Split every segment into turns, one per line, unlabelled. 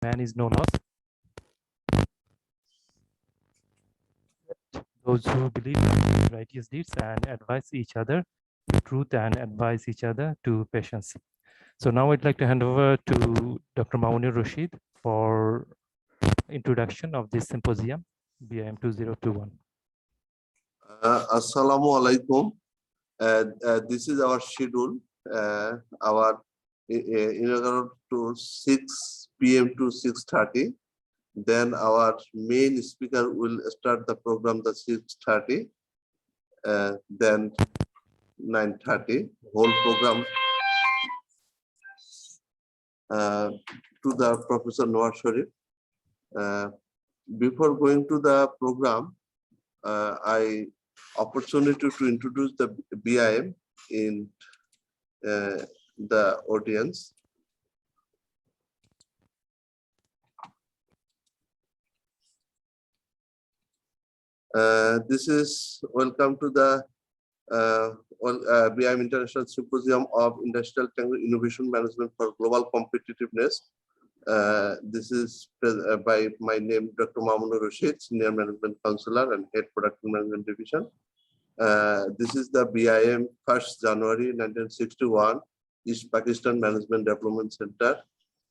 man is no loss. Those who believe in righteous deeds and advise each other to truth and advise each other to patience. So now I'd like to hand over to Dr. Mamunir Rashid for introduction of this symposium, BIM 2021.
Assalamu alaikum. This is our schedule. Our inaugural to 6 p.m. to 6:30. Then our main speaker will start the program at 6:30. Then 9:30. Whole program to the Professor Noor Sharif. Before going to the program, I opportunity to introduce the BIM in the audience. This is welcome to the BIM International Symposium of Industrial Technology Innovation Management for Global Competitiveness. This is by my name, Dr. Mamunir Rashid, Senior Management Counselor and Head Production Management Division. This is the BIM 1st January 1961 East Pakistan Management Development Center.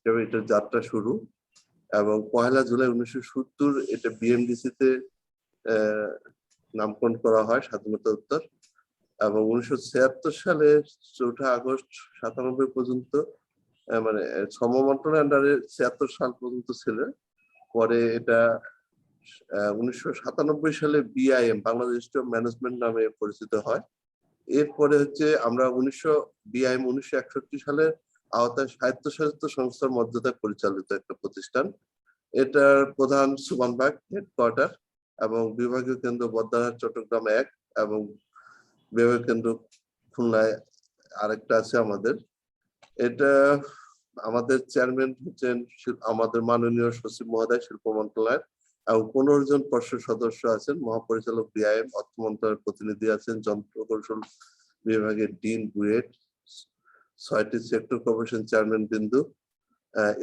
এটা যাত্রা শুরু এবং 1 জুলাই 1970 এটা BMDC তে নামকরণ করা হয় স্বাধীনতা উত্তর এবং 1976 সালে 4 আগস্ট 97 পর্যন্ত মানে শ্রম মন্ত্রণালয়ের আন্ডারে 76 সাল পর্যন্ত ছিল। পরে এটা 1997 সালে BIM Bangladesh institute of management নামে পরিচিত হয়। এরপরে হচ্ছে আমরা বিআইএম 1961 সালে আওতায় স্বায়ত্তশাসিত সংস্থার মর্যাদায় পরিচালিত একটা প্রতিষ্ঠান। এটার প্রধান সুবানবাগ হেডকোয়ার্টার এবং বিভাগীয় কেন্দ্র বদ্দারহাট চট্টগ্রাম 1 এবং বিভাগীয় কেন্দ্র খুলনায় আরেকটা আছে আমাদের। এটা আমাদের চেয়ারম্যান হচ্ছেন আমাদের মাননীয় সচিব মহোদয় শিল্প মন্ত্রণালয়ের এবং 15 জন পর্ষদ সদস্য আছেন, মহাপরিচালক বিআইএম, অর্থ মন্ত্রণালয়ের প্রতিনিধি আছেন, যন্ত্র কৌশল বিভাগের ডিন বুয়েট, 6টি সেক্টর কর্পোরেশন চেয়ারম্যান বিন্দু,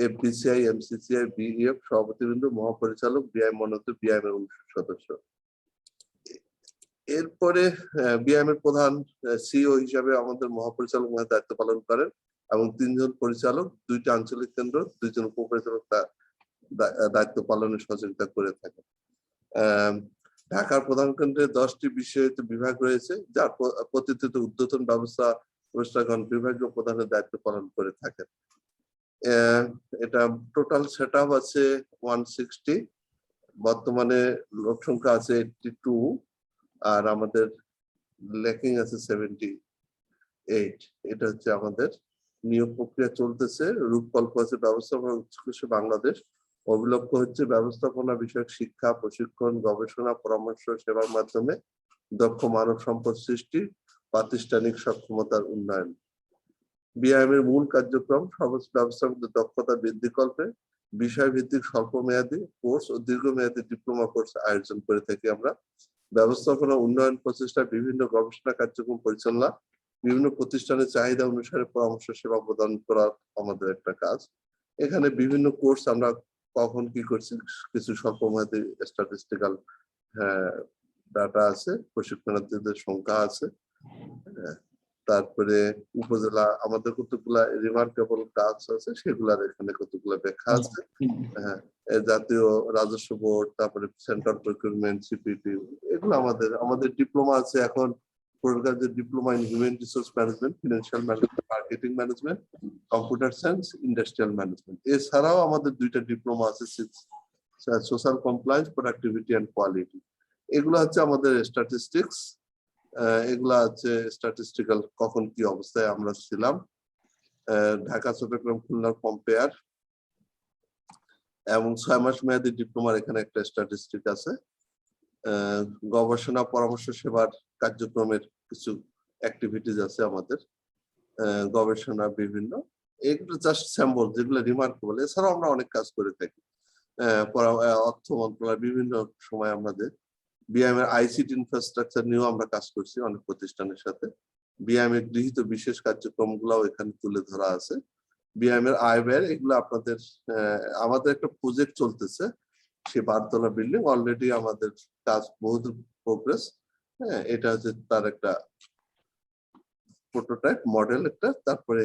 এফবিসিআই, এমসিসিআই, বিইএফ সভাপতি বিন্দু, মহাপরিচালক বিআইএম মনোনীত বিআইএম এর সদস্য। এরপরে বিআইএম এর প্রধান সিইও হিসাবে আমাদের মহাপরিচালক দায়িত্ব পালন করেন এবং 3 জন পরিচালক, 2টি আঞ্চলিক কেন্দ্র, 2 জন উপপরিচালক দায়িত্ব পালনে সহযোগিতা করে থাকেন। ঢাকার প্রধান কেন্দ্রে 10টি বিষয়িত বিভাগ রয়েছে, যার প্রতিটি উদ্বোধন ব্যবস্থা প্রতিষ্ঠাগণ বিভাগীয় প্রধানের দায়িত্ব পালন করে থাকেন। এটা টোটাল সেটআপ আছে 160, বর্তমানে লোক সংখ্যা আছে 82 আর আমাদের ল্যাকিং আছে 78। এটা হচ্ছে আমাদের নিয়োগ প্রক্রিয়া চলতেছে। রূপকল্প আছে ব্যবস্থাপনা উৎকর্ষ বাংলাদেশ, অভিলক্ষ্য হচ্ছে ব্যবস্থাপনা বিষয়ক শিক্ষা, প্রশিক্ষণ, গবেষণা, পরামর্শ সেবার মাধ্যমে দক্ষ মানব সম্পদ সৃষ্টি, প্রাতিষ্ঠানিক সক্ষমতার উন্নয়ন। বিআইএম এর মূল কার্যক্রম সর্বোচ্চ ব্যবস্থাপনা দক্ষতা বৃদ্ধিকল্পে বিষয়ভিত্তিক স্বল্প মেয়াদী কোর্স ও দীর্ঘমেয়াদী ডিপ্লোমা কোর্স আয়োজন করে থাকি আমরা। ব্যবস্থাপনা উন্নয়ন প্রচেষ্টা, বিভিন্ন গবেষণা কার্যক্রম পরিচালনা, বিভিন্ন প্রতিষ্ঠানের চাহিদা অনুসারে পরামর্শ সেবা প্রদান করা আমাদের একটা কাজ। এখানে বিভিন্ন কোর্স আমরা কখন কি করছি, কিছু স্বল্পমেয়াদী স্ট্যাটিস্টিক্যাল ডাটা আছে, প্রশিক্ষণার্থীদের সংখ্যা আছে, তারপরে উপজেলা আমাদের কতগুলা রিমার্কেবল কাজ আছে, সেগুলার এখানে কতগুলা ব্যাখ্যা আছে। জাতীয় রাজস্ব বোর্ড, তারপরে সেন্ট্রাল প্রকিউরমেন্ট, সিপিপি, এগুলো আমাদের ডিপ্লোমা আছে এখন diploma in human resource management, financial management, marketing management, computer science, industrial management. এছাড়াও আমাদের 2টা ডিপ্লোমা আছে, social compliance, productivity and quality. এগুলো হচ্ছে আমাদের স্ট্যাটিস্টিক্স, এগুলা হচ্ছে স্ট্যাটিস্টিক্যাল কখন কি অবস্থায় আমরা ছিলাম। ঢাকা, চট্টগ্রাম, খুলনার কম্পেয়ার এবং 6 মাস মেয়াদী ডিপ্লোমার এখানে একটা স্ট্যাটিস্টিক আছে। গবেষণা পরামর্শ সেবার কার্যক্রমের কিছু অ্যাক্টিভিটিস আছে আমাদের, গবেষণা বিভিন্ন, এগুলো জাস্ট স্যাম্পল যেগুলো রিমার্কেবল। এছাড়াও আমরা অনেক কাজ করে থাকি। অর্থ মন্ত্রণালয় বিভিন্ন সময় আমাদের বিআইএম এর আইসিটি ইনফ্রাস্ট্রাকচার নিয়েও আমরা কাজ করছি অনেক প্রতিষ্ঠানের সাথে। বিআইএম এর গৃহীত বিশেষ কার্যক্রমগুলোও এখানে তুলে ধরা আছে। বিআইএম এর আয় ব্যয় এগুলো আপনাদের আমাদের একটা প্রজেক্ট চলতেছে, সে 12 তলা বিল্ডিং অলরেডি আমাদের কাজ বহুদূর প্রোগ্রেস। হ্যাঁ, এটা হচ্ছে তার একটা প্রোটোটাইপ মডেল একটা। তারপরে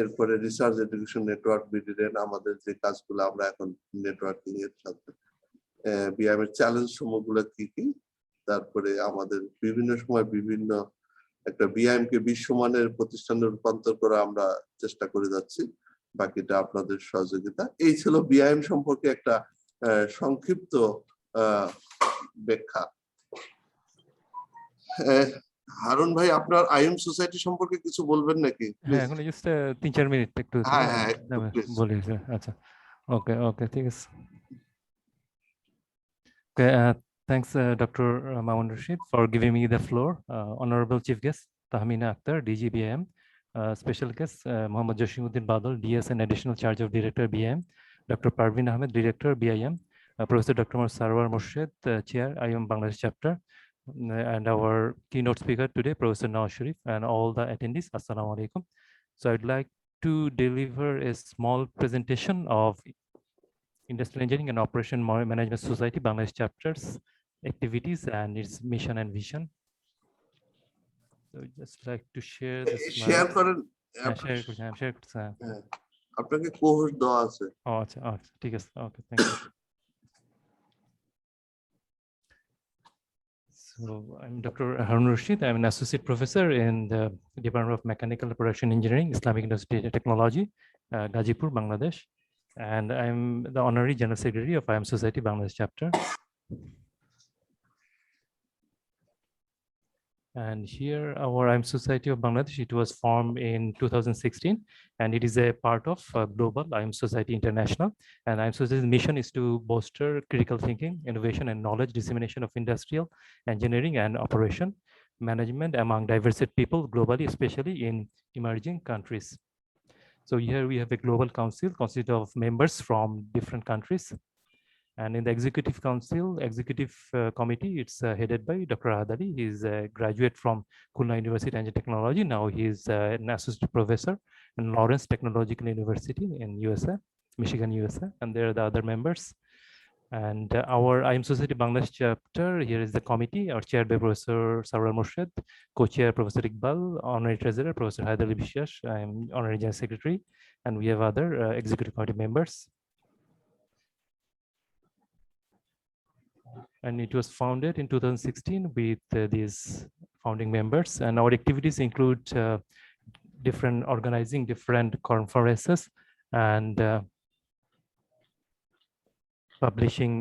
এরপরে রিসার্চ এডুকেশন নেটওয়ার্ক বিডিএন আমাদের যে কাজগুলো আমরা এখন নেটওয়ার্কিং এর সাথে বিআইএম এর চ্যালেঞ্জ সমূহগুলো কি কি, তারপরে আমাদের বিভিন্ন সময় বিভিন্ন একটা বিআইএম কে বিশ্বমানের প্রতিষ্ঠানে রূপান্তর করা আমরা চেষ্টা করে যাচ্ছি। বাকিটা আপনাদের সহযোগিতা। এই ছিল বিআইএম সম্পর্কে একটা সংক্ষিপ্ত ব্যাখ্যা। হারুন ভাই, আপনার আইএম সোসাইটি সম্পর্কে কিছু বলবেন নাকি?
হ্যাঁ, এখন জাস্ট 3-4 মিনিট একটু
হ্যাঁ হ্যাঁ একটু প্লিজ
বলি। আচ্ছা, ওকে ওকে, ঠিক আছে। Okay, thanks, Dr. Mamun Rashid, for giving me the floor. Honorable Chief Guest, Tahmina Akhtar, DGBM. Special guest, Mohammad Jashimuddin Badal, DS and Additional Charge of Director, BM. Dr. Parveen Ahmed, Director, BIM. Professor Dr. Sarwar Morshed, Chair, IEOM Bangladesh Chapter. And our keynote speaker today, Professor Nawaz Sharif, and all the attendees, Assalamu alaikum. So I'd like to deliver a small presentation of Industrial Engineering and Operation Management Society Bangladesh Chapters activities and its mission and vision. So just like to share this
share করেন।
share করছি।
আপনাকে co-host দেওয়া আছে।
আচ্ছা আচ্ছা, ঠিক আছে, okay, thank you. So I'm Dr. Harun Rashid. I'm an associate professor in the Department of Mechanical Production Engineering, Islamic University of Technology, Gazipur, Bangladesh. And I'm the Honorary General Secretary of IEOM Society Bangladesh Chapter. And here our IEOM Society of Bangladesh, it was formed in 2016, and it is a part of global IEOM Society International. And IEOM Society's mission is to bolster critical thinking, innovation, and knowledge dissemination of industrial engineering and operation management among diverse people globally, especially in emerging countries. So here we have a global council consisting of members from different countries. And in the executive council, executive committee, it's headed by Dr. Hadali. He's a graduate from Khulna University of Technology. Now he's an associate professor in Lawrence Technological University in USA, Michigan, USA. And there are the other members. And our IEOM Society Bangladesh chapter, here is the committee, our chaired by Professor Sarwar Morshed, co-chair Professor Iqbal, honorary treasurer Professor Haidar Bishash, I'm honorary general secretary, and we have other executive committee members. And it was founded in 2016 with these founding members. And our activities include organizing different conferences and publishing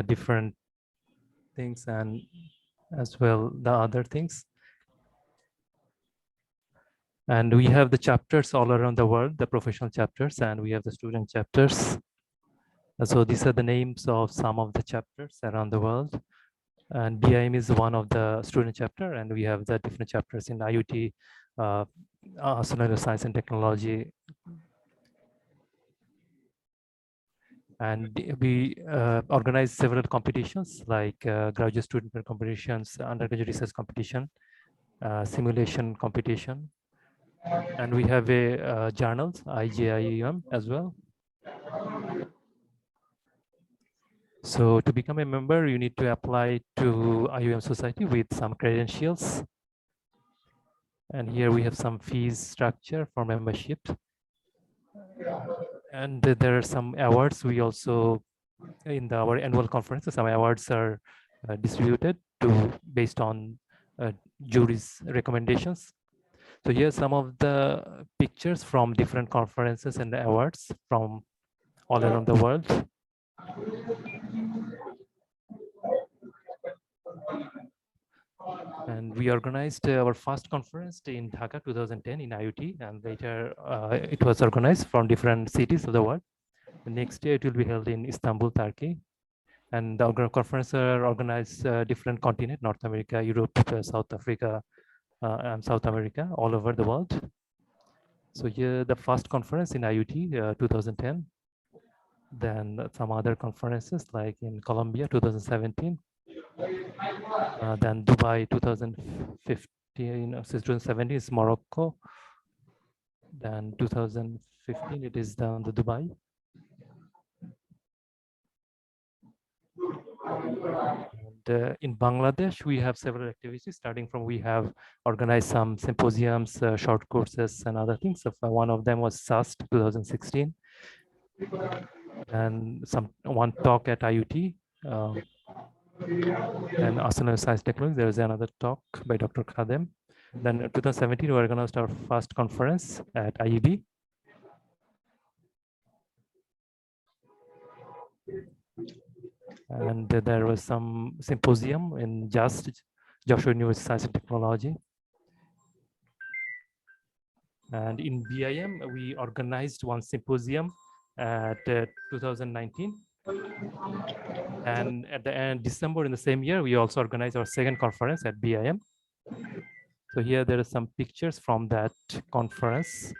different things, and as well the other things. And we have the chapters all around the world, the professional chapters, and we have the student chapters. So these are the names of some of the chapters around the world. And BIM is one of the student chapter, and we have the different chapters in IoT, Science and Technology. And we organize several competitions like graduate student competitions, undergraduate research competition, simulation competition. And we have a journals, IEOM as well. So to become a member, you need to apply to IEOM Society with some credentials. And here we have some fees structure for membership. And there are some awards. We also, in our annual conferences, some awards are distributed based on jury's recommendations. So here are some of the pictures from different conferences and awards from all around the world. And we organized our first conference in Dhaka 2010 in IoT, and later it was organized from different cities of the world. The next year it will be held in Istanbul, Turkey. And the conference are organized different continent, North America, Europe, South Africa, and South America, all over the world. So here the first conference in IoT 2010. Then some other conferences like in Colombia 2017. Then Dubai 2015, 2017 is Morocco. Then 2015, it is down the Dubai. And in Bangladesh, we have several activities. Starting from, we have organized some symposiums, short courses, and other things. So one of them was SAST 2016, and one talk at IUT. And Arsenal Science Technology, there is another talk by Dr. Khadem. Then in 2017, we organized our first conference at IEB. And there was some symposium in Joshua University Science and Technology. And in BIM, we organized one symposium at 2019. And at the end December in the same year, we also organized our second conference at BIM. So here there are some pictures from that conference.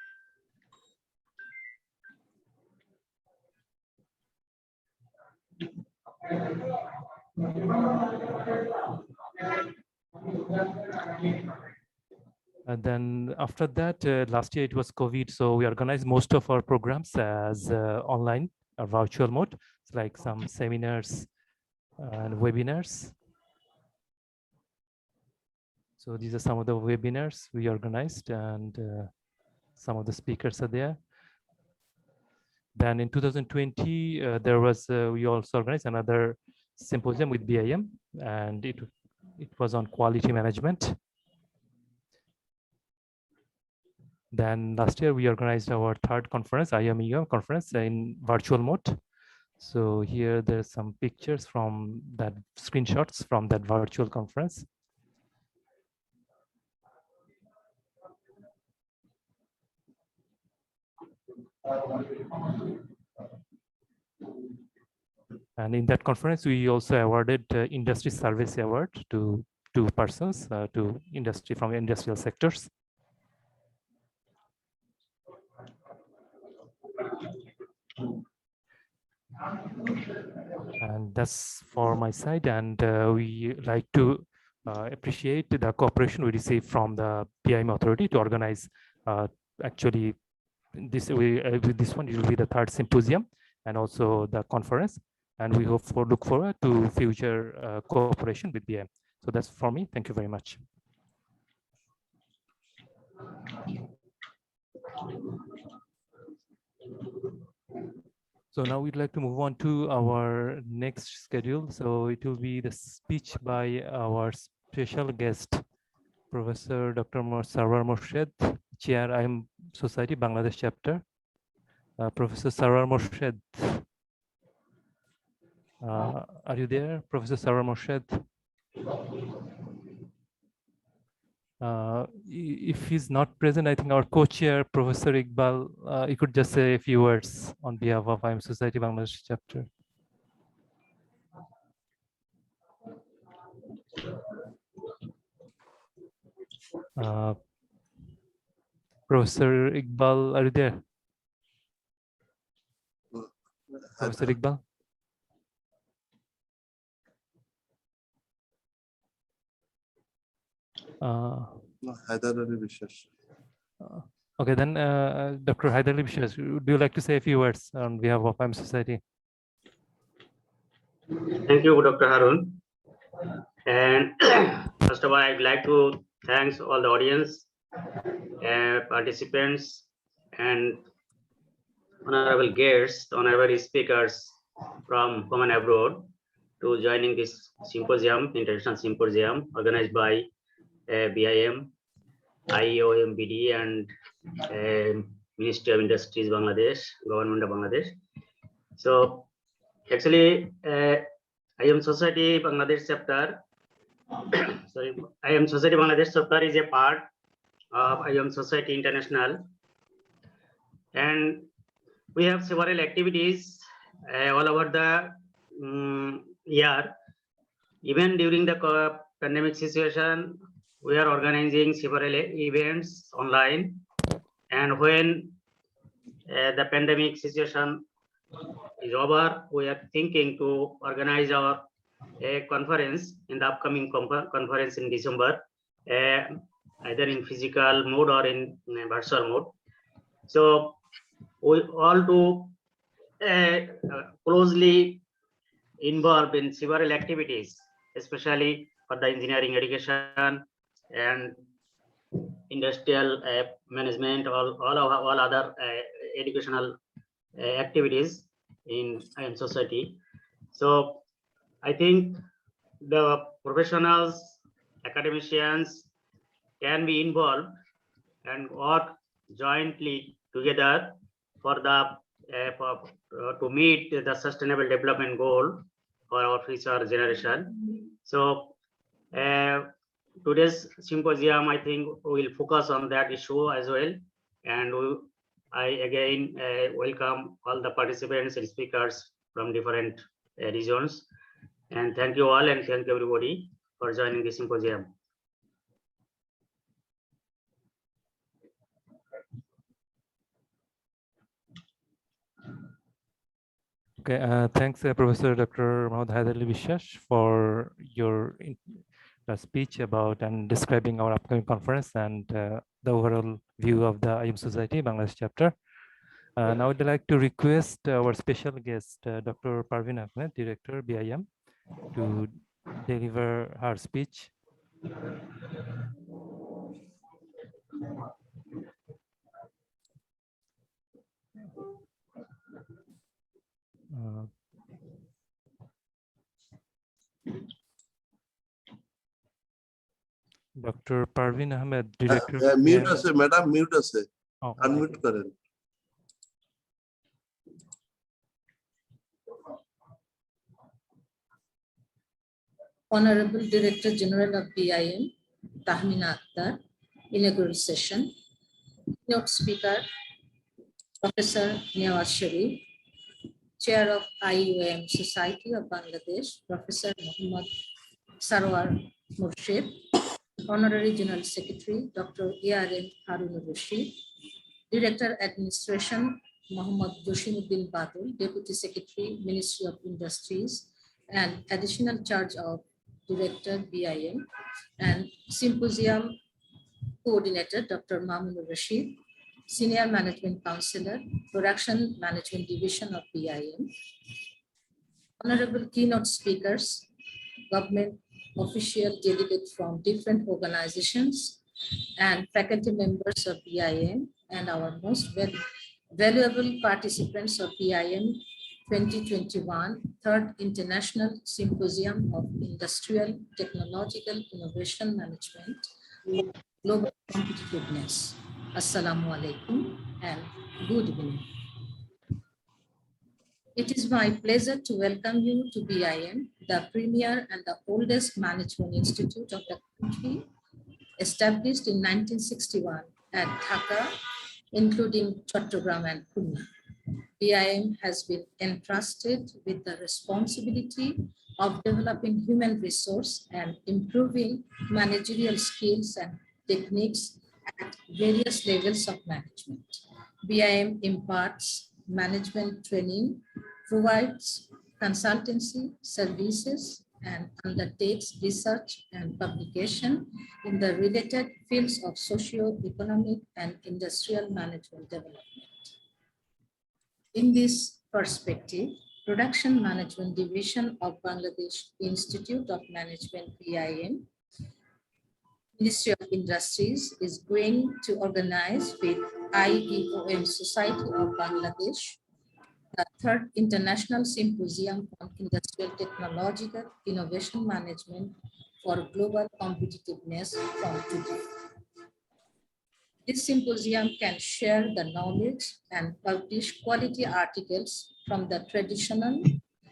And then after that, last year it was COVID, so we organized most of our programs as online or virtual mode. It's like some seminars and webinars. So these are some of the webinars we organized, and some of the speakers are there. Then in 2020, there was we also organized another symposium with BIM, and it was on quality management. Then last year we organized our third conference, IEOM conference, in virtual mode. So here there's some pictures from that, screenshots from that virtual conference. And in that conference, we also awarded Industry Service Award to two persons, to industry from industrial sectors. And that's for my side. And we like to appreciate the cooperation we receive from the BIM authority to organize actually this with this one. It will be the third symposium and also the conference. And we look forward to future cooperation with BIM. So that's for me. Thank you very much. So now we'd like to move on to our next schedule. So it will be the speech by our special guest, Professor Dr. Sarwar Morshed, Chair IEOM Society Bangladesh Chapter. Professor Sarwar Morshed, are you there, Professor Sarwar Morshed? If he's not present, I think our co-chair, Professor Iqbal, you could just say a few words on behalf of IEOM Society Bangladesh Chapter. Professor Iqbal, are you there? Professor Iqbal? Okay, then Dr. Haider Ali Bishwas, would you like to say a few words on behalf of IEOM Society?
Thank you, Dr. Harun. And first of all, I'd like to thank all the audience, participants, and honorable guests, honorable speakers from home and abroad to joining this symposium, International Symposium, organized by BIM, IEOM, BD, and Ministry of Industries, Bangladesh, Government of Bangladesh. So actually, IEOM Society Bangladesh Chapter, sorry, IEOM Society Bangladesh Chapter is a part of IEOM Society International, and we have several activities all over the year. Even during the pandemic situation, we are organizing several events online, and when the pandemic situation is over, we are thinking to organize our conference in the upcoming conference in December, either in physical mode or in virtual mode. So we all to closely involved in several activities, especially for the engineering education and industrial management, all other educational activities in society. So I think the professionals, academicians can be involved and work jointly together for the to meet the sustainable development goal for our future generation. So today's symposium, I think, will focus on that issue as well. And I again welcome all the participants and speakers from different regions. And thank you all, and thank everybody for joining the symposium.
Okay, thanks, Professor Dr. Mohammad Haider Ali Biswas, for your speech about and describing our upcoming conference and the overall view of the IEOM Society Bangladesh chapter. Now I'd like to request our special guest, Dr. Parveen Ahmed, Director, BIM, to deliver her speech. Dr. Parveen Ahmed, Director.
Mute আছে, madam, mute আছে. Unmute করেন.
Honorable Director General of BIM, Tahmina Akhtar, inaugural session. Keynote speaker, Professor Nawaz Sharif, Chair of IEOM Society of Bangladesh, Professor Muhammad Sarwar Murshid, Honorary General Secretary, Dr. ARN Harun Rashid, Director Administration, Muhammad Joshimuddin Badul, Deputy Secretary, Ministry of Industries, and Additional Charge of Director, BIM, and Symposium Coordinator, Dr. Mamun Rashid, Senior Management Counselor, Production Management Division of BIM. Honorable keynote speakers, government official delegates from different organizations, and faculty members of BIM, and our most valuable participants of BIM 2021 Third International Symposium of Industrial Technological Innovation Management for Global Competitiveness. Assalamu alaikum and good evening. It is my pleasure to welcome you to BIM, the premier and the oldest management institute of the country, established in 1961 at Dhaka, including Chattogram and Pune. BIM has been entrusted with the responsibility of developing human resource and improving managerial skills and techniques at various levels of management. BIM imparts management training, provides consultancy services, and undertakes research and publication in the related fields of socio-economic and industrial management development. In this perspective, Production Management Division of Bangladesh Institute of Management, BIM, Ministry of Industries is going to organize with IEOM Society of Bangladesh the Third International Symposium on Industrial Technological Innovation Management for Global Competitiveness from today. This symposium can share the knowledge and publish quality articles from the traditional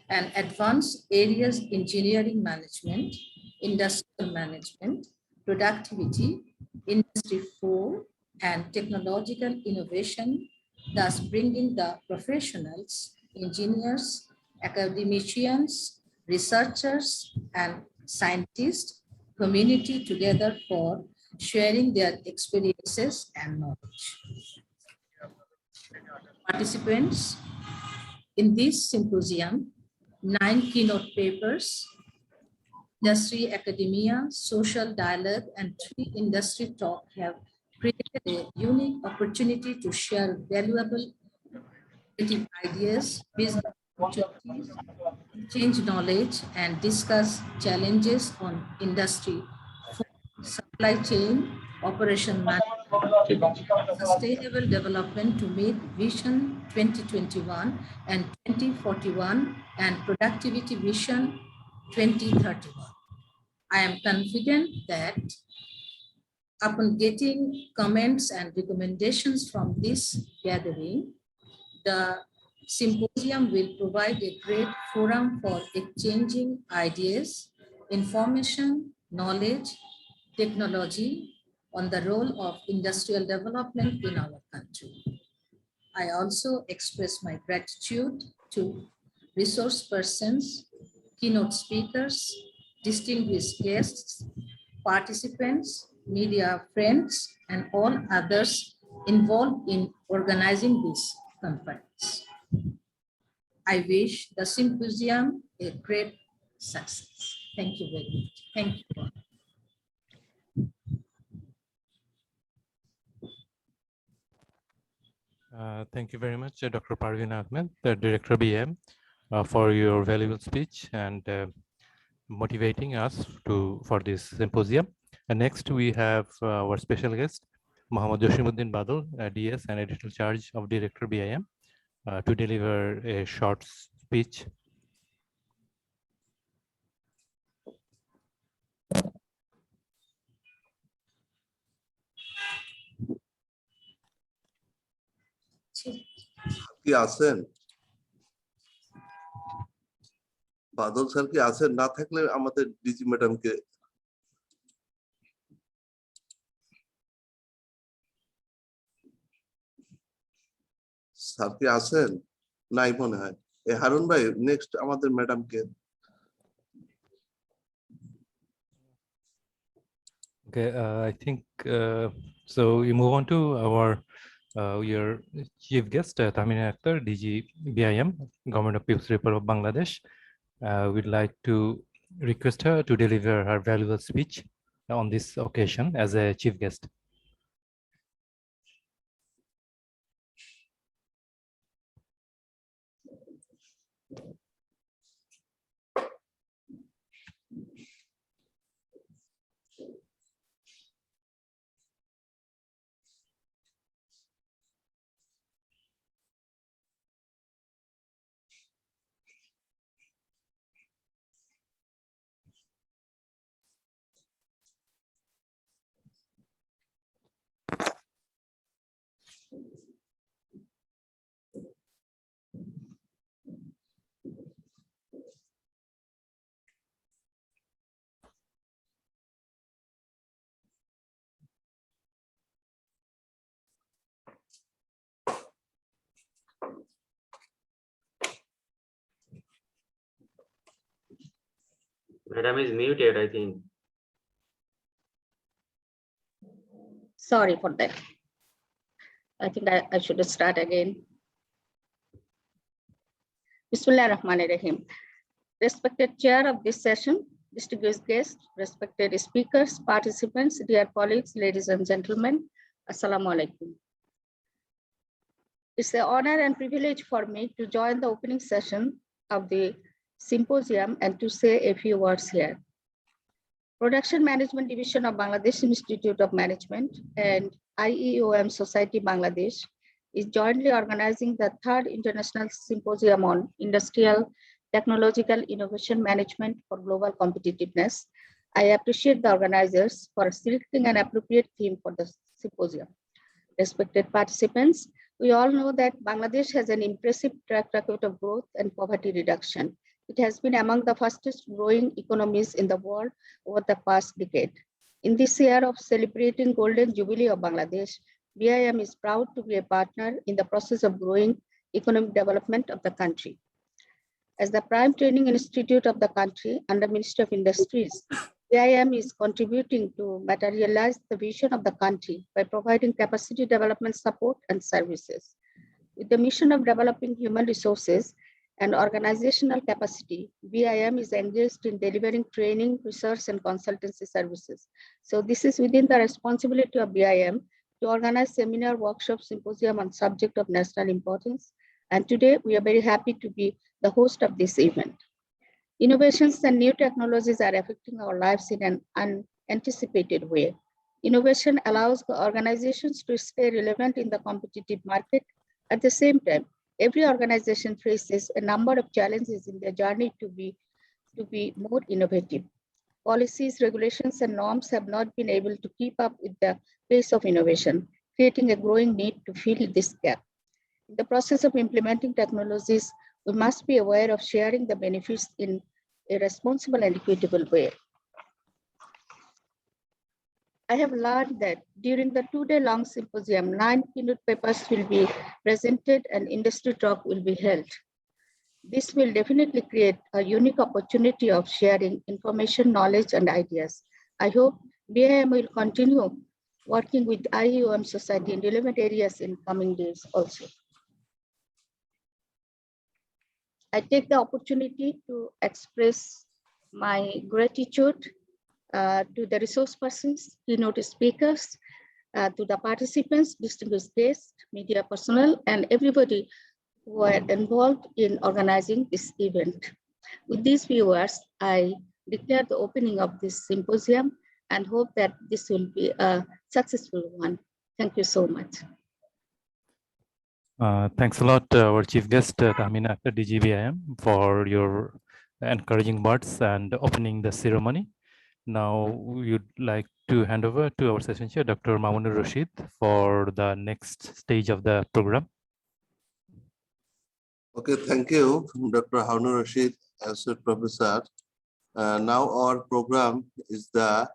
and advanced areas engineering management, industrial management, productivity, Industry 4, and technological innovation, thus bringing the professionals, engineers, academicians, researchers, and scientists community together for sharing their experiences and knowledge. Participants in this symposium, 9 keynote papers, industry, academia, social dialogue, and 3 industry talks have created a unique opportunity to share valuable creative ideas, business opportunities, exchange knowledge, and discuss challenges on industry, supply chain, operation management, sustainable development to meet Vision 2021 and 2041 and Productivity Vision 2031. I am confident that upon getting comments and recommendations from this gathering, the symposium will provide a great forum for exchanging ideas, information, knowledge, technology on the role of industrial development in our country. I also express my gratitude to resource persons, keynote speakers, distinguished guests, participants, media friends, and all others involved in organizing this conference. I wish the symposium a great success. Thank you very much. Thank you all.
Thank you very much, Dr. Parveen Ahmed, the Director BM, for your valuable speech and motivating us for this symposium. And next we have our special guest, Mohammad Josimuddin Badal, DS and Additional Charge of Director BIM, to deliver a short speech.
কি আছেন? বাদল sir কি আছেন? না থাকলে আমাদের DG ম্যাডামকে sir কি আছেন? নাই মনে হয়। হারুন ভাই নেক্সট আমাদের ম্যাডামকে।
Okay, I think so. We move on to our your chief guest, Tamina Akhtar, DG BIM, Government of People's Republic of Bangladesh. We'd like to request her to deliver her valuable speech on this occasion as a chief guest.
Madam is muted, I think.
Sorry for that. I think I should start again. Bismillahirrahmanirrahim. Respected chair of this session, distinguished guests, respected speakers, participants, dear colleagues, ladies and gentlemen, Assalamu alaikum. It's an honor and privilege for me to join the opening session of the symposium and to say a few words here. Production Management Division of Bangladesh Institute of Management and IEOM Society Bangladesh is jointly organizing the 3rd International Symposium on Industrial Technological Innovation Management for Global Competitiveness. I appreciate the organizers for selecting an appropriate theme for the symposium. Respected participants, we all know that Bangladesh has an impressive track record of growth and poverty reduction. It has been among the fastest growing economies in the world over the past decade. In this year of celebrating Golden Jubilee of Bangladesh, BIM is proud to be a partner in the process of growing economic development of the country. As the prime training institute of the country under Ministry of Industries, BIM is contributing to materialize the vision of the country by providing capacity development support and services. With the mission of developing human resources and organizational capacity, BIM is engaged in delivering training, research, and consultancy services. So this is within the responsibility of BIM to organize seminar, workshop, symposium on subject of national importance. And today we are very happy to be the host of this event. Innovations and new technologies are affecting our lives in an unanticipated way. Innovation allows the organizations to stay relevant in the competitive market. At the same time, every organization faces a number of challenges in their journey to be more innovative. Policies, regulations, and norms have not been able to keep up with the pace of innovation, creating a growing need to fill this gap. In the process of implementing technologies, we must be aware of sharing the benefits in a responsible and equitable way. I have learned that during the 2-day-long symposium, 9 keynote papers will be presented and industry talk will be held. This will definitely create a unique opportunity of sharing information, knowledge, and ideas. I hope BIM will continue working with IEOM Society in relevant areas in coming days also. I take the opportunity to express my gratitude to the resource persons, keynote speakers, to the participants, distinguished guests, media personnel, and everybody who are involved in organizing this event. With these viewers, I declare the opening of this symposium and hope that this will be a successful one. Thank you so much.
Thanks a lot, our chief guest, Tahmina Akhtar, DGBIM, for your encouraging words and opening the ceremony. Now, we'd like to hand over to our session chair, Dr. Mamunur Rashid, for the next stage of the program.
Okay, thank you, Dr. Harun Rashid, Associate Professor. Now our program is our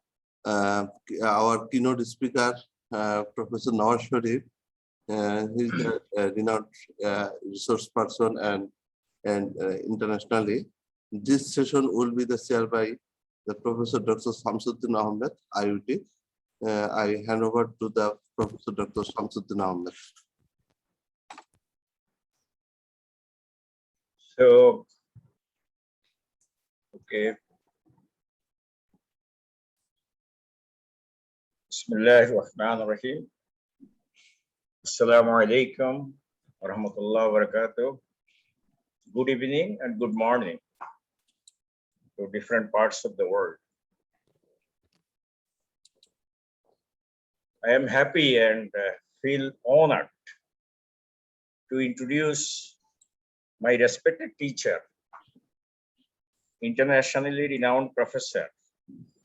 keynote speaker, Professor Nawaz Sharif. He's the renowned resource person and internationally. This session will be shared by the Professor Dr. Shamsuddin Ahmed, IUT. I hand over to the Professor Dr. Shamsuddin Ahmed.
So, okay. Bismillahirrahmanirrahim. Assalamu alaikum wa rahmatullahi wa barakatuh. Good evening and good morning to different parts of the world. I am happy and feel honored to introduce my respected teacher, internationally renowned professor,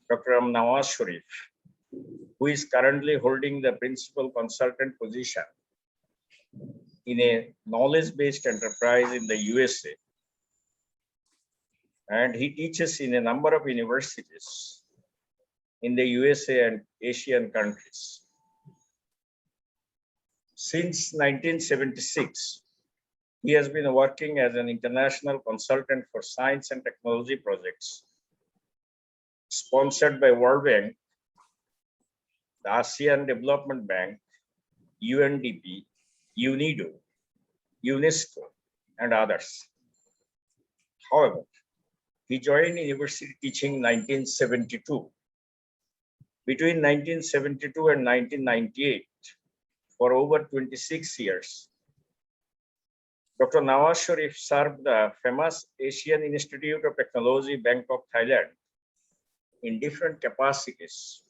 Dr. Nawaz Sharif, who is currently holding the principal consultant position in a knowledge-based enterprise in the USA. And he teaches in a number of universities in the USA and Asian countries. Since 1976, he has been working as an international consultant for science and technology projects sponsored by World Bank, the ASEAN Development Bank, UNDP, UNIDO, UNESCO, and others. However, he joined university teaching in 1972. Between 1972 and 1998, for over 26 years, Dr. Nawaz Sharif served the famous Asian Institute of Technology, Bangkok, Thailand, in different capacities,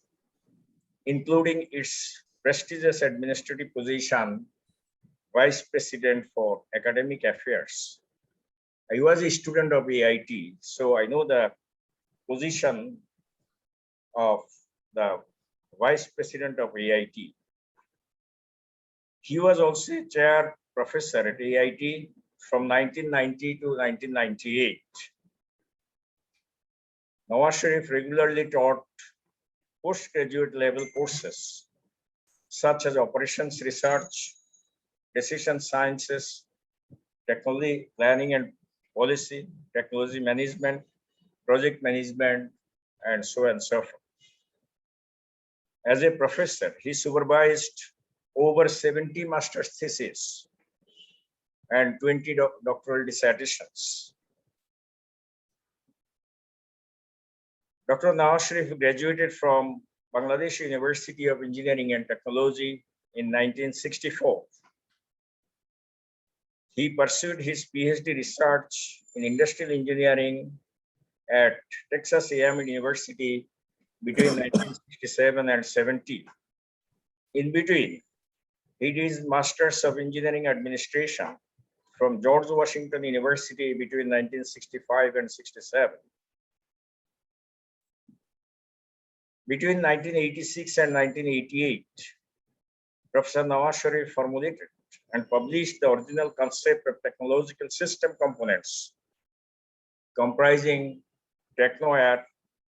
including its prestigious administrative position, Vice President for Academic Affairs. I was a student of AIT, so I know the position of the Vice President of AIT. He was also a chair professor at AIT from 1990 to 1998. Nawaz Sharif regularly taught postgraduate level courses such as operations research, decision sciences, technology planning and policy, technology management, project management, and so on and so forth. As a professor, he supervised over 70 master's theses and 20 doctoral dissertations. Dr. Nawaz Sharif graduated from Bangladesh University of Engineering and Technology in 1964. He pursued his PhD research in industrial engineering at Texas A&M University between 1967 and 70. In between, he did his Masters of Engineering Administration from George Washington University between 1965 and 67. Between 1986 and 1988, Professor Nawaz Sharif formulated and published the original concept of technological system components comprising techno-aware,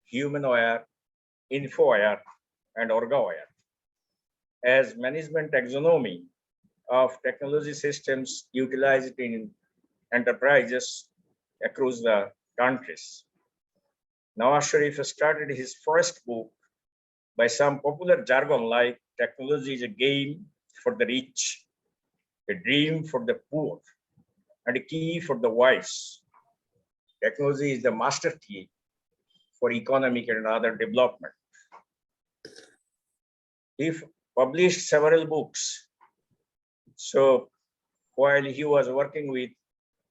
human-aware, info-aware, and orga-aware as management taxonomy of technology systems utilized in enterprises across the countries. Nawaz Sharif started his first book by some popular jargon like technology is a game for the rich, a dream for the poor, and a key for the wise. Technology is the master key for economic and other development. He published several books. So while he was working with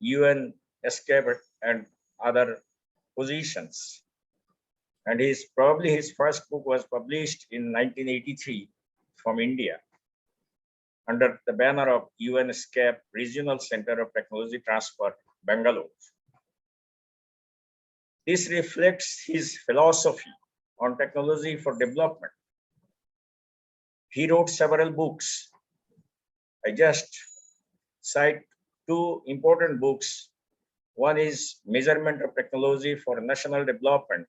UN ESCAP and other positions, and probably his first book was published in 1983 from India under the banner of UN ESCAP Regional Center of Technology Transfer, Bangalore. This reflects his philosophy on technology for development. He wrote several books. I just cite two important books. One is Measurement of Technology for National Development,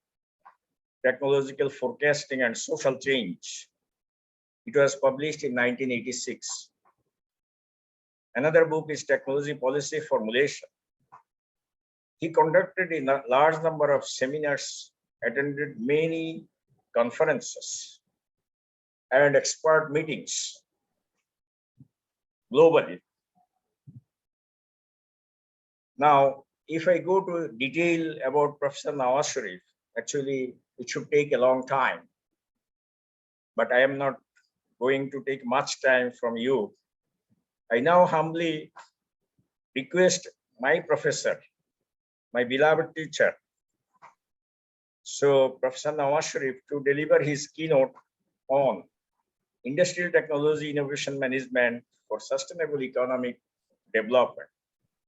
Technological Forecasting and Social Change. It was published in 1986. Another book is Technology Policy Formulation. He conducted a large number of seminars, attended many conferences and expert meetings globally. Now, if I go to detail about Professor Nawaz Sharif, actually it should take a long time, but I am not going to take much time from you. I now humbly request my professor, my beloved teacher, so Professor Nawaz Sharif, to deliver his keynote on Industrial Technology Innovation Management for Sustainable Economic Development.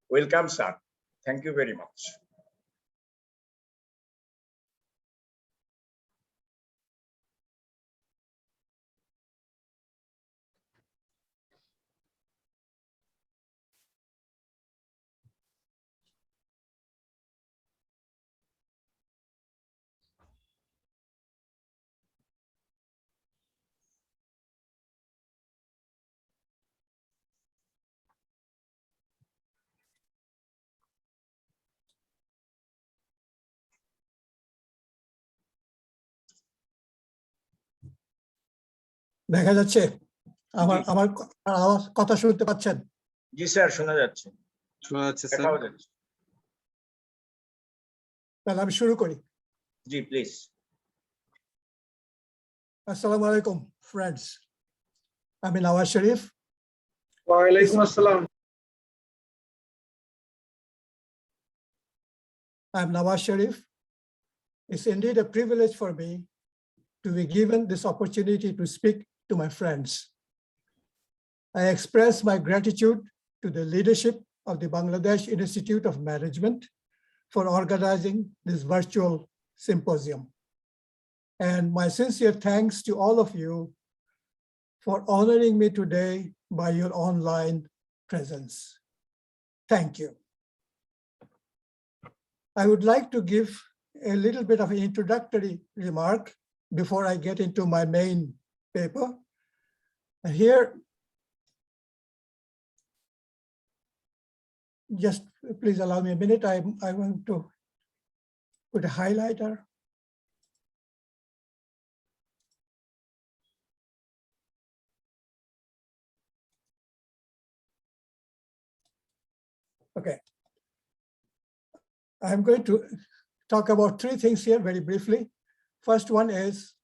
Welcome, sir. Thank you very much.
দেখা যাচ্ছে আমার আমার আওয়াজ কথা শুনতে পাচ্ছেন?
জি sir, শোনা যাচ্ছে।
শোনা যাচ্ছে স্যার।
দেখাও যাচ্ছে।
তাহলে আমি শুরু করি।
জি প্লিজ।
আসসালামু আলাইকুম friends. I'm Nawaz Sharif.
ওয়া আলাইকুম আসসালাম।
I'm Nawaz Sharif. It's indeed a privilege for me to be given this opportunity to speak to my friends. I express my gratitude to the leadership of the Bangladesh Institute of Management for organizing this virtual symposium. And my sincere thanks to all of you for honoring me today by your online presence. Thank you. I would like to give a little bit of an introductory remark before I get into my main paper. And here, just please allow me a minute. I want to put a highlighter. Okay. I'm going to talk about three things here very briefly. First one is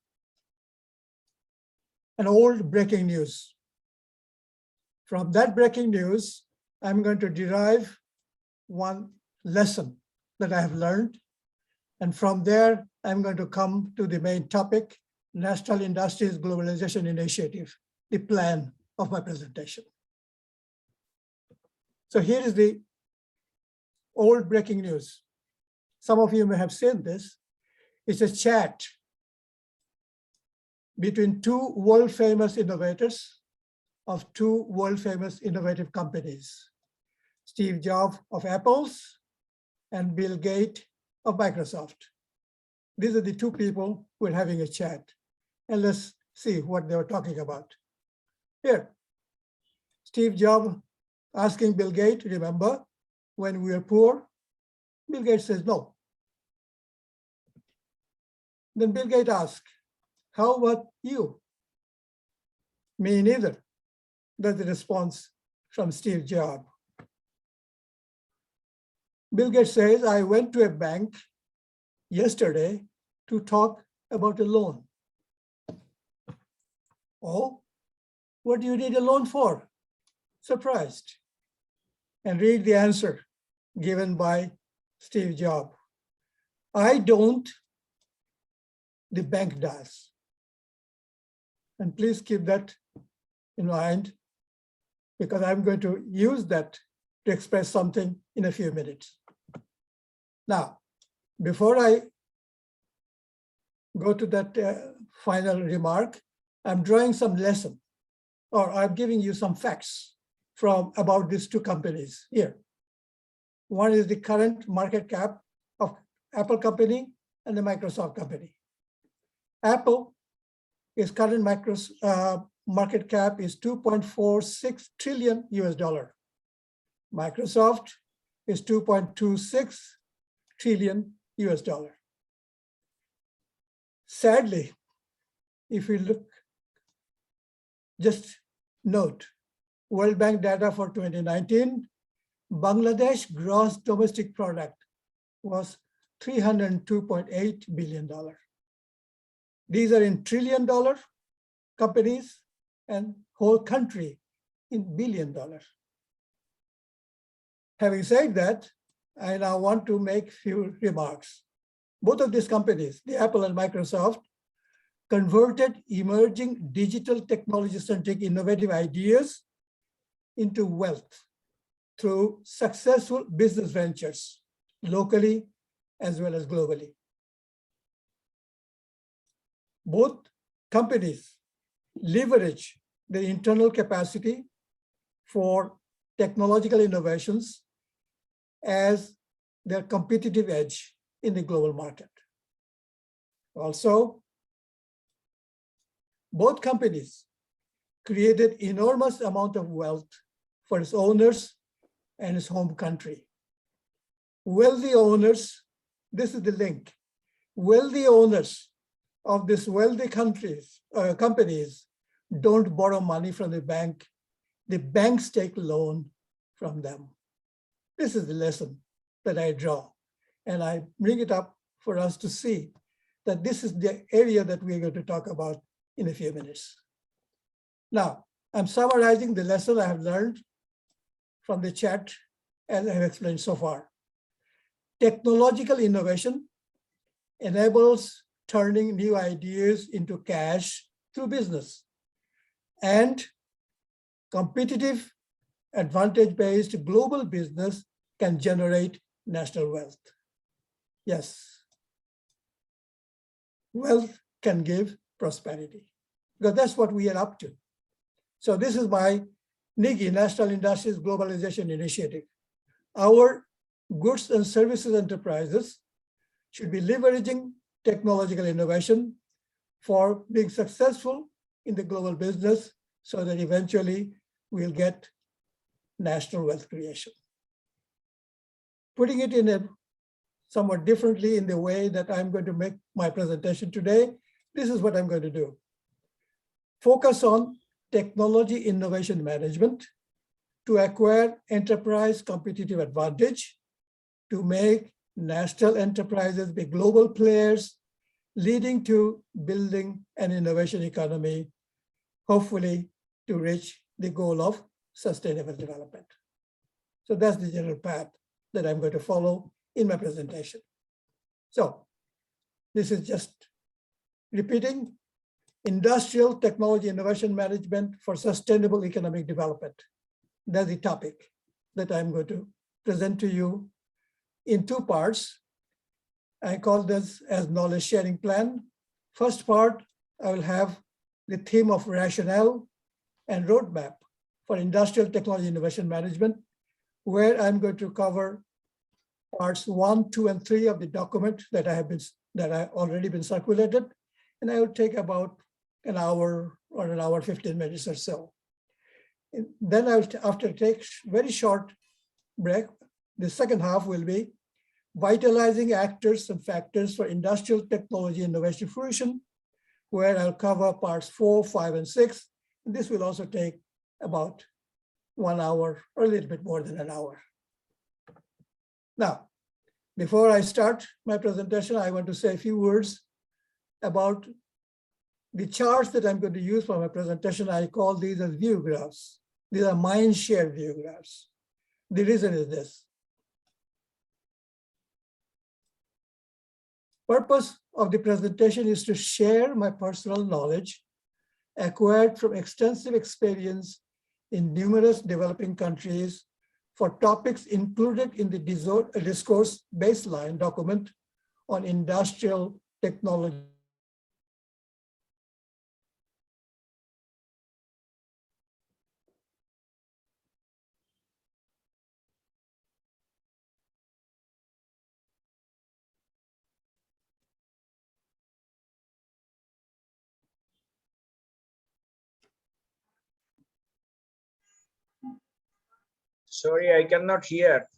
an old breaking news. From that breaking news, I'm going to derive one lesson that I have learned. And from there, I'm going to come to the main topic, National Industries Globalization Initiative, the plan of my presentation. So here is the old breaking news. Some of you may have seen this. It's a chat between two world-famous innovators of two world-famous innovative companies, Steve Jobs of Apple's and Bill Gates of Microsoft. These are the two people who are having a chat. And let's see what they were talking about. Here, Steve Jobs asking Bill Gates, remember when we were poor? Bill Gates says no. Then Bill Gates asks, how about you? Me neither. That's the response from Steve Jobs. Bill Gates says, I went to a bank yesterday to talk about a loan. Oh, what do you need a loan for? Surprised. And read the answer given by Steve Jobs. I don't, the bank does. And please keep that in mind, because I'm going to use that to express something in a few minutes. Now, before I go to that final remark, I'm drawing some lesson, or I'm giving you some facts about these two companies here. One is the current market cap of Apple company and the Microsoft company. Apple, its current market cap is $2.46 trillion US. Microsoft is $2.26 trillion US. Sadly, if we look, just note, World Bank data for 2019, Bangladesh gross domestic product was $302.8 billion. These are in $1 trillion companies, and whole country in $1 billion. Having said that, I now want to make few remarks. Both of these companies, the Apple and Microsoft, converted emerging digital technology-centric innovative ideas into wealth through successful business ventures, locally as well as globally. Both companies leverage their internal capacity for technological innovations as their competitive edge in the global market. Also, both companies created enormous amount of wealth for its owners and its home country. Wealthy owners, this is the link, wealthy owners of these wealthy companies don't borrow money from the banks take loan from them. This is the lesson that I draw, and I bring it up for us to see that this is the area that we're going to talk about in a few minutes. Now, I'm summarizing the lesson I have learned from the chat as I have explained so far. Technological innovation enables turning new ideas into cash through business, and competitive advantage-based global business can generate national wealth. Yes, wealth can give prosperity, because that's what we are up to. So this is my NIGI, National Industries Globalization Initiative. Our goods and services enterprises should be leveraging technological innovation for being successful in the global business, so that eventually we'll get national wealth creation. Putting it in a somewhat differently in the way that I'm going to make my presentation today, this is what I'm going to do. Focus on technology innovation management to acquire enterprise competitive advantage, to make national enterprises be global players, leading to building an innovation economy, hopefully to reach the goal of sustainable development. So that's the general path that I'm going to follow in my presentation. So this is just repeating: industrial technology innovation management for sustainable economic development. That's the topic that I'm going to present to you in two parts. I call this as knowledge sharing plan. First part, I will have the theme of rationale and roadmap for industrial technology innovation management, where I'm going to cover parts 1, 2, and 3 of the document that I already been circulated, and I will take about an hour or an hour 15 minutes or so. And then I will, after take very short break, the second half will be vitalizing actors and factors for industrial technology innovation fruition, where I'll cover parts 4, 5, and 6. And this will also take about 1 hour or a little bit more than an hour. Now, before I start my presentation, I want to say a few words about the charts that I'm going to use for my presentation. I call these as view graphs. These are mind share view graphs. The reason is this. Purpose of the presentation is to share my personal knowledge acquired from extensive experience in numerous developing countries for topics included in the discourse baseline document on industrial technology.
Sorry, I cannot hear.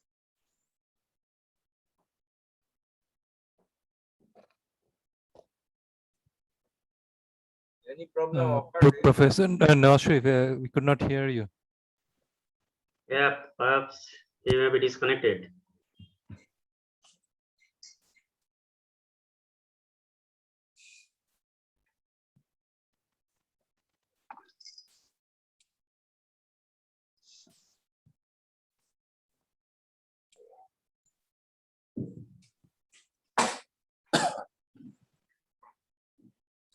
Any problem?
Professor Nawaz, we could not hear you.
Yeah, perhaps he may be disconnected.